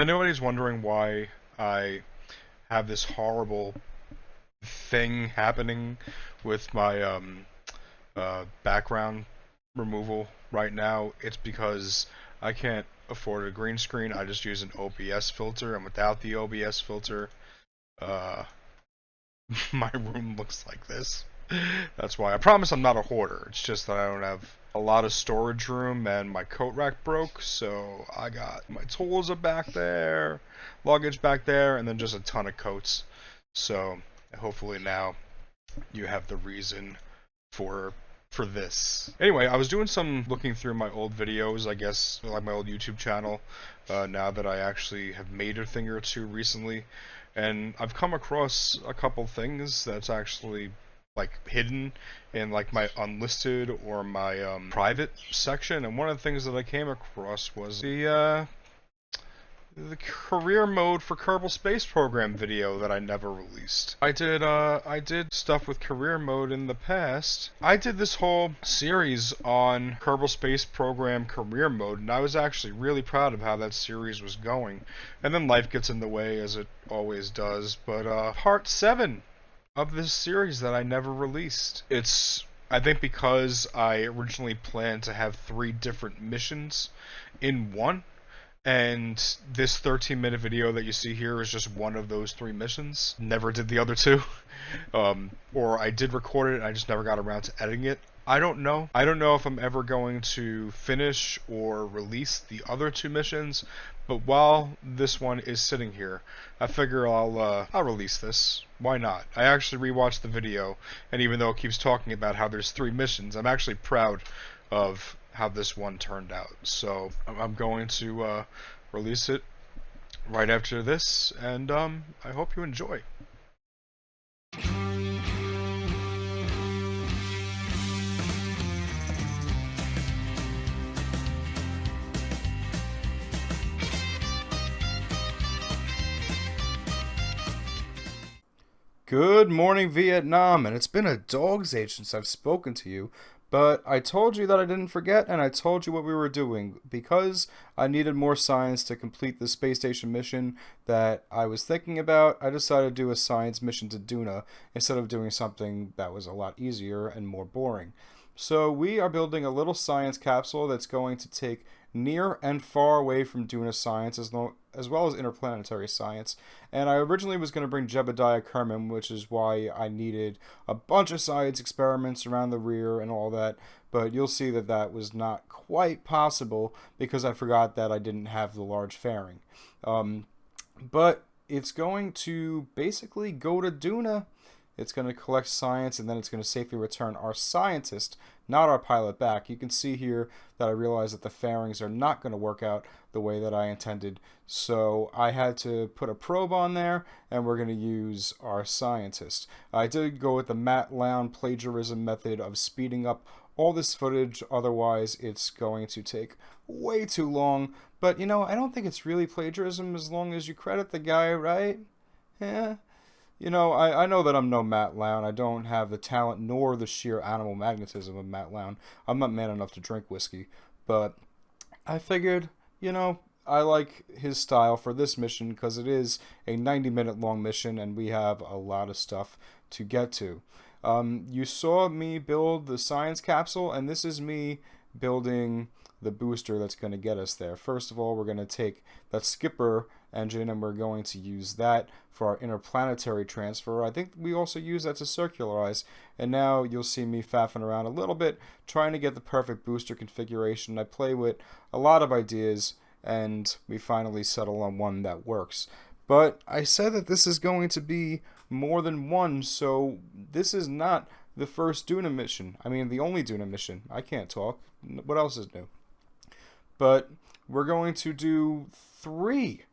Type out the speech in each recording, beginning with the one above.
If anybody's wondering why I have this horrible thing happening with my background removal right now, it's because I can't afford a green screen. I just use an OBS filter, and without the OBS filter, uh, my room looks like this. That's why I promise I'm not a hoarder. It's just that I don't have a lot of storage room and my coat rack broke, so I got my tools are back there, luggage back there, and then just a ton of coats. So hopefully now you have the reason for this. Anyway, I was doing some looking through my old videos, I guess, like my old YouTube channel, now that I actually have made a thing or two recently, and I've come across a couple things that's actually like hidden in like my unlisted or my private section, and one of the things that I came across was the career mode for Kerbal Space Program video that I never released. I did stuff with career mode in the past. I did this whole series on Kerbal Space Program career mode, and I was actually really proud of how that series was going. And then life gets in the way, as it always does. But part 7 of this series that I never released. It's, I think, because I originally planned to have 3 different missions in one. And this 13-minute video that you see here is just one of those 3 missions. Never did the other 2. Or I did record it and I just never got around to editing it. I don't know. I don't know if I'm ever going to finish or release the other 2 missions, but while this one is sitting here, I figure I'll release this. Why not? I actually rewatched the video, and even though it keeps talking about how there's 3 missions, I'm actually proud of how this one turned out. So I'm going to release it right after this, and I hope you enjoy. Good morning, Vietnam, and it's been a dog's age since I've spoken to you, but I told you that I didn't forget, and I told you what we were doing. Because I needed more science to complete the space station mission that I was thinking about, I decided to do a science mission to DUNA instead of doing something that was a lot easier and more boring. So we are building a little science capsule that's going to take near and far away from DUNA science as well as interplanetary science. And I originally was going to bring Jebediah Kerman, which is why I needed a bunch of science experiments around the rear and all that. But you'll see that that was not quite possible because I forgot that I didn't have the large fairing. But it's going to basically go to DUNA. It's going to collect science, and then it's going to safely return our scientist, not our pilot, back. You can see here that I realized that the fairings are not going to work out the way that I intended. So I had to put a probe on there, and we're going to use our scientist. I did go with the Matt Lown plagiarism method of speeding up all this footage. Otherwise, it's going to take way too long. But, you know, I don't think it's really plagiarism as long as you credit the guy, right? Yeah. You know, I know that I'm no Matt Lown. I don't have the talent nor the sheer animal magnetism of Matt Lown. I'm not man enough to drink whiskey. But I figured, you know, I like his style for this mission because it is a 90-minute long mission and we have a lot of stuff to get to. You saw me build the science capsule, and this is me building the booster that's going to get us there. First of all, we're going to take that skipper engine and we're going to use that for our interplanetary transfer. I think we also use that to circularize, and now you'll see me faffing around a little bit trying to get the perfect booster configuration. I play with a lot of ideas and we finally settle on one that works. But I said that this is going to be more than one, so this is not the first DUNA mission. I mean, the only DUNA mission. I can't talk. What else is new? But we're going to do 3.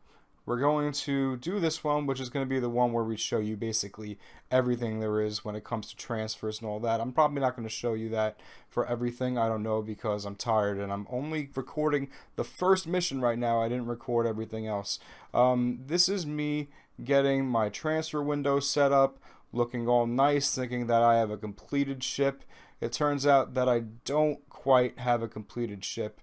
We're going to do this one, which is going to be the one where we show you basically everything there is when it comes to transfers and all that. I'm probably not going to show you that for everything. I don't know, because I'm tired and I'm only recording the first mission right now. I didn't record everything else. This is me getting my transfer window set up, looking all nice, thinking that I have a completed ship. It turns out that I don't quite have a completed ship.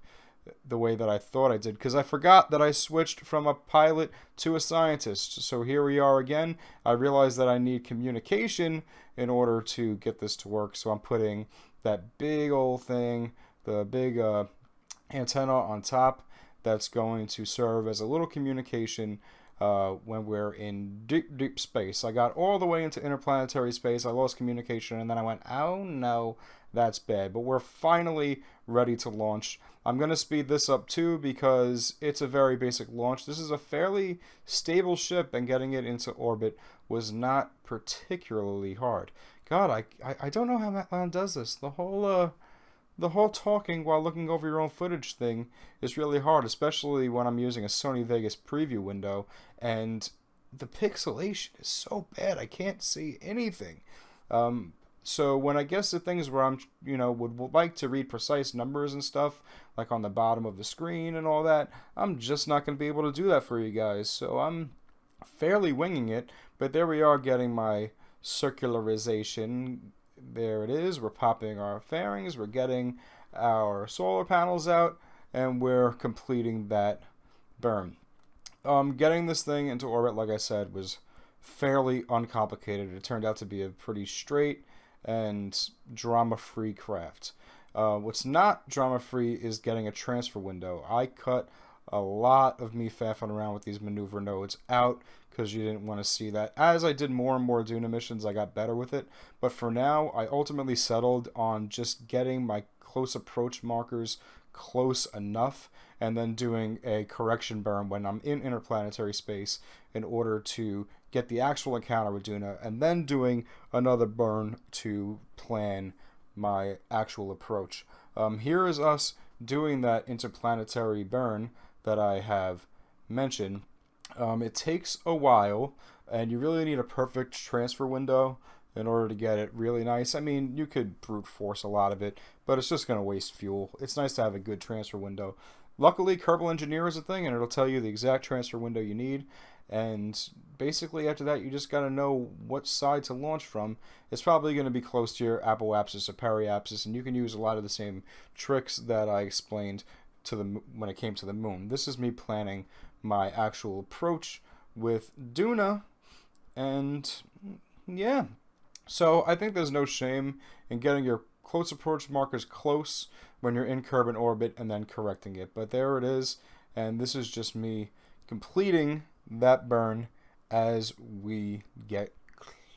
the way that I thought I did, because I forgot that I switched from a pilot to a scientist. So here we are again. I realized that I need communication in order to get this to work. So I'm putting that big old thing, the big antenna on top, that's going to serve as a little communication when we're in deep, deep space. I got all the way into interplanetary space. I lost communication, and then I went, oh no, that's bad. But we're finally ready to launch. I'm going to speed this up too because it's a very basic launch. This is a fairly stable ship, and getting it into orbit was not particularly hard. God, I don't know how Matland does this. The whole talking while looking over your own footage thing is really hard, especially when I'm using a Sony Vegas preview window, and the pixelation is so bad I can't see anything. So when I guess the things where I'm, would like to read precise numbers and stuff, like on the bottom of the screen and all that, I'm just not going to be able to do that for you guys. So I'm fairly winging it, but there we are getting my circularization. There it is. We're popping our fairings, we're getting our solar panels out, and we're completing that burn. Getting this thing into orbit, like I said, was fairly uncomplicated. It turned out to be a pretty straight and drama-free craft. What's not drama-free is getting a transfer window. I cut a lot of me faffing around with these maneuver nodes out because you didn't want to see that. As I did more and more DUNA missions, I got better with it. But for now, I ultimately settled on just getting my close approach markers close enough, and then doing a correction burn when I'm in interplanetary space in order to get the actual encounter with DUNA, and then doing another burn to plan my actual approach. Here is us doing that interplanetary burn that I have mentioned. It takes a while, and you really need a perfect transfer window in order to get it really nice. I mean, you could brute force a lot of it, but it's just going to waste fuel. It's nice to have a good transfer window. Luckily, Kerbal Engineer is a thing, and it'll tell you the exact transfer window you need. And basically, after that, you just got to know what side to launch from. It's probably going to be close to your apoapsis or periapsis, and you can use a lot of the same tricks that I explained when it came to the moon. This is me planning my actual approach with DUNA, and yeah. So I think there's no shame in getting your close approach markers close when you're in Kerbal orbit and then correcting it. But there it is, and this is just me completing that burn as we get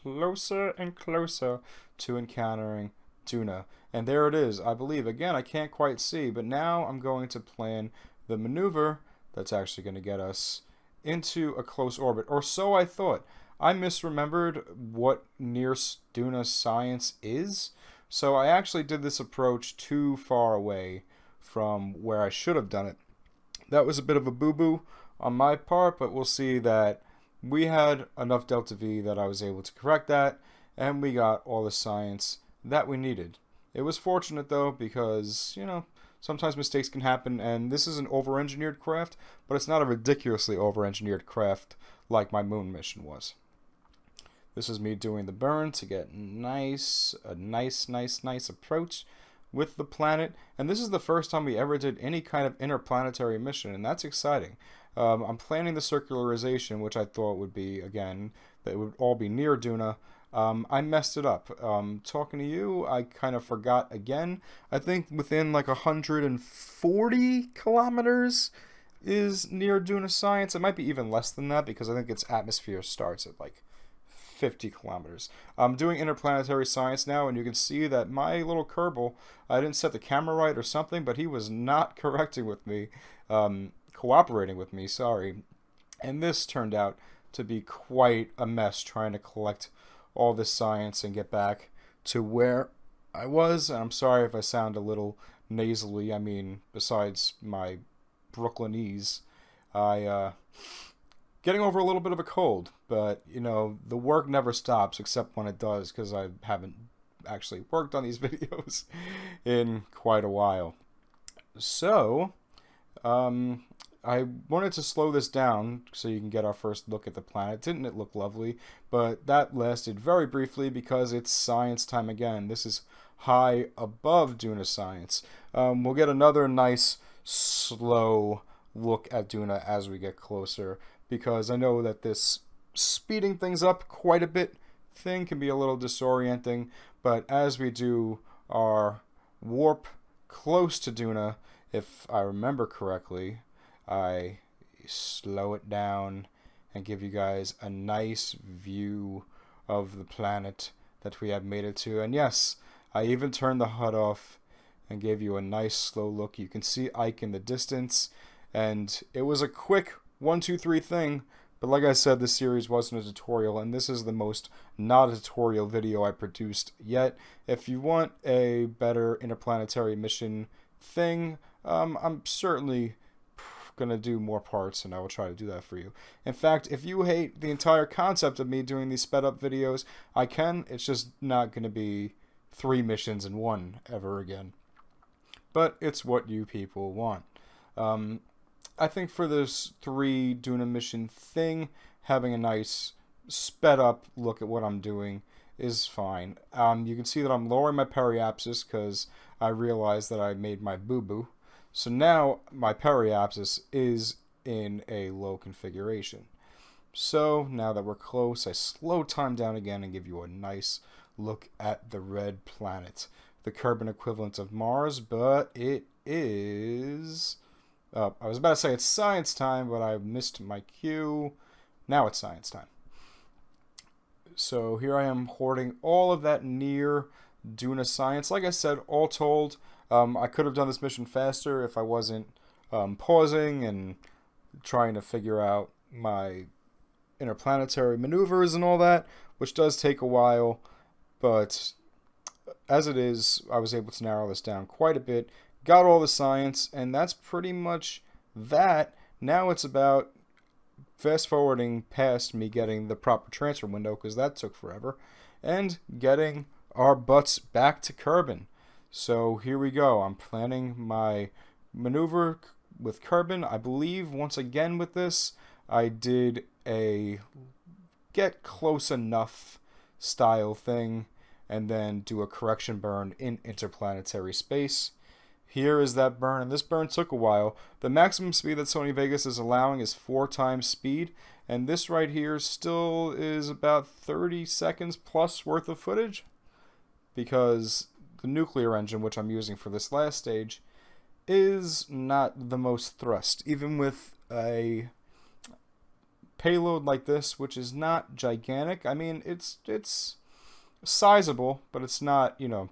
closer and closer to encountering DUNA. And there it is. I believe, again, I can't quite see, but now I'm going to plan the maneuver that's actually going to get us into a close orbit. Or so I thought. I misremembered what near DUNA science is, so I actually did this approach too far away from where I should have done it. That was a bit of a boo-boo on my part, but we'll see that we had enough delta V that I was able to correct that, and we got all the science that we needed. It was fortunate, though, because, sometimes mistakes can happen, and this is an over-engineered craft, but it's not a ridiculously over-engineered craft like my moon mission was. This is me doing the burn to get a nice approach with the planet. And this is the first time we ever did any kind of interplanetary mission, and that's exciting. I'm planning the circularization, which I thought would be, again, that it would all be near DUNA. I messed it up. Talking to you, I kind of forgot again. I think within like 140 kilometers is near DUNA science. It might be even less than that because I think its atmosphere starts at like 50 kilometers. I'm doing interplanetary science now, and you can see that my little Kerbal, I didn't set the camera right or something, but he was not correcting with me, cooperating with me, sorry. And this turned out to be quite a mess trying to collect all this science and get back to where I was. And I'm sorry if I sound a little nasally. I mean, besides my Brooklynese, getting over a little bit of a cold, but the work never stops except when it does, because I haven't actually worked on these videos in quite a while. So I wanted to slow this down so you can get our first look at the planet. Didn't it look lovely? But that lasted very briefly because it's science time again. This is high above DUNA science. We'll get another nice slow look at DUNA as we get closer, because I know that this speeding things up quite a bit thing can be a little disorienting, but as we do our warp close to DUNA, if I remember correctly, I slow it down and give you guys a nice view of the planet that we have made it to. And yes, I even turned the HUD off and gave you a nice slow look. You can see Ike in the distance, and it was a quick 1, 2, 3 thing, but like I said, this series wasn't a tutorial, and this is the most not a tutorial video I produced yet. If you want a better interplanetary mission thing, I'm certainly gonna do more parts, and I will try to do that for you. In fact, if you hate the entire concept of me doing these sped up videos, I can. It's just not gonna be 3 missions in one ever again. But it's what you people want. I think for this 3 DUNA mission thing, having a nice sped up look at what I'm doing is fine. You can see that I'm lowering my periapsis because I realized that I made my boo-boo. So now my periapsis is in a low configuration. So now that we're close, I slow time down again and give you a nice look at the red planet. The Kerbal equivalent of Mars, but it is... I was about to say it's science time, but I missed my cue. Now it's science time. So here I am hoarding all of that near DUNA science. Like I said, all told, I could have done this mission faster if I wasn't pausing and trying to figure out my interplanetary maneuvers and all that, which does take a while. But as it is, I was able to narrow this down quite a bit. Got all the science, and that's pretty much that. Now it's about fast forwarding past me getting the proper transfer window, because that took forever, and getting our butts back to Kerbal. So here we go. I'm planning my maneuver with Kerbal. I believe once again with this, I did a get close enough style thing, and then do a correction burn in interplanetary space. Here is that burn, and this burn took a while. The maximum speed that Sony Vegas is allowing is 4 times speed, and this right here still is about 30 seconds plus worth of footage, because the nuclear engine, which I'm using for this last stage, is not the most thrust. Even with a payload like this, which is not gigantic, I mean, it's sizable, but it's not, you know,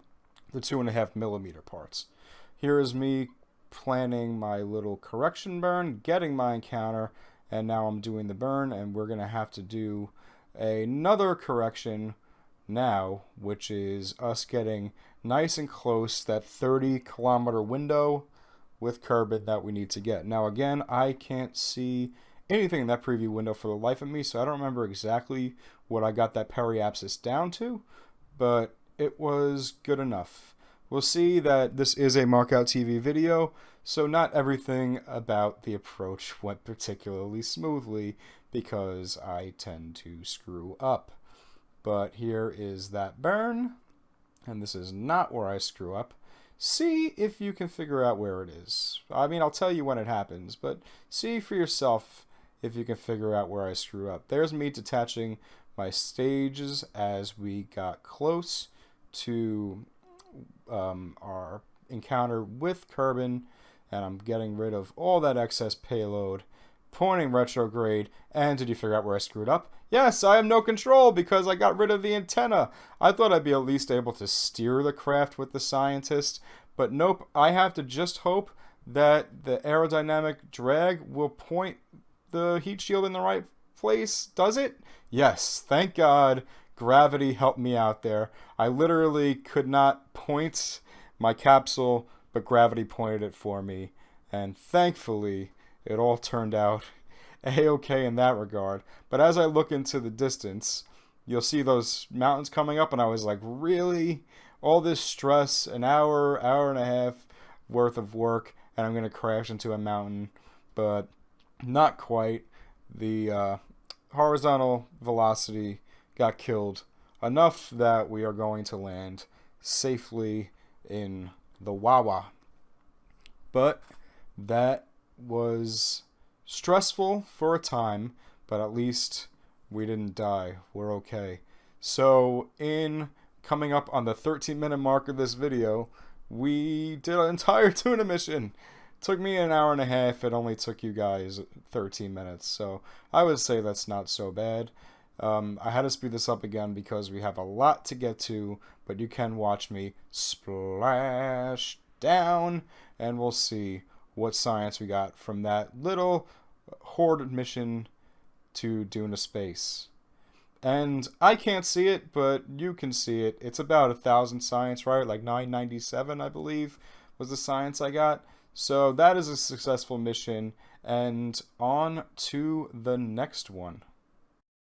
the 2.5mm parts. Here is me planning my little correction burn, getting my encounter, and now I'm doing the burn, and we're going to have to do another correction now, which is us getting nice and close, that 30-kilometer window with Kerbal that we need to get. Now again, I can't see anything in that preview window for the life of me, so I don't remember exactly what I got that periapsis down to, but it was good enough. We'll see that this is a Markout TV video, so not everything about the approach went particularly smoothly, because I tend to screw up. But here is that burn, and this is not where I screw up. See if you can figure out where it is. I mean, I'll tell you when it happens, but see for yourself if you can figure out where I screw up. There's me detaching my stages as we got close to our encounter with Kerbal, and I'm getting rid of all that excess payload, pointing retrograde. And did you figure out where I screwed up? Yes, I have no control because I got rid of the antenna. I thought I'd be at least able to steer the craft with the scientist, but nope, I have to just hope that the aerodynamic drag will point the heat shield in the right place. Does it? Yes, thank God. Gravity helped me out there. I literally could not point my capsule, but gravity pointed it for me. And thankfully, it all turned out a-okay in that regard. But as I look into the distance, you'll see those mountains coming up, and I was like, really? All this stress, an hour, hour and a half worth of work, and I'm going to crash into a mountain. But not quite. The horizontal velocity got killed enough that we are going to land safely in the Wawa. But That was stressful for a time, but at least we didn't die. We're okay. So, in coming up on the 13-minute mark of this video, we did an entire tuna mission. It took me an hour and a half. It only took you guys 13 minutes. So, I would say that's not so bad. I had to speed this up again because we have a lot to get to, but you can watch me splash down, and we'll see what science we got from that little horde mission to DUNA space. And I can't see it, but you can see it. It's about 1,000 science, right? Like 997, I believe, was the science I got. So that is a successful mission, and on to the next one.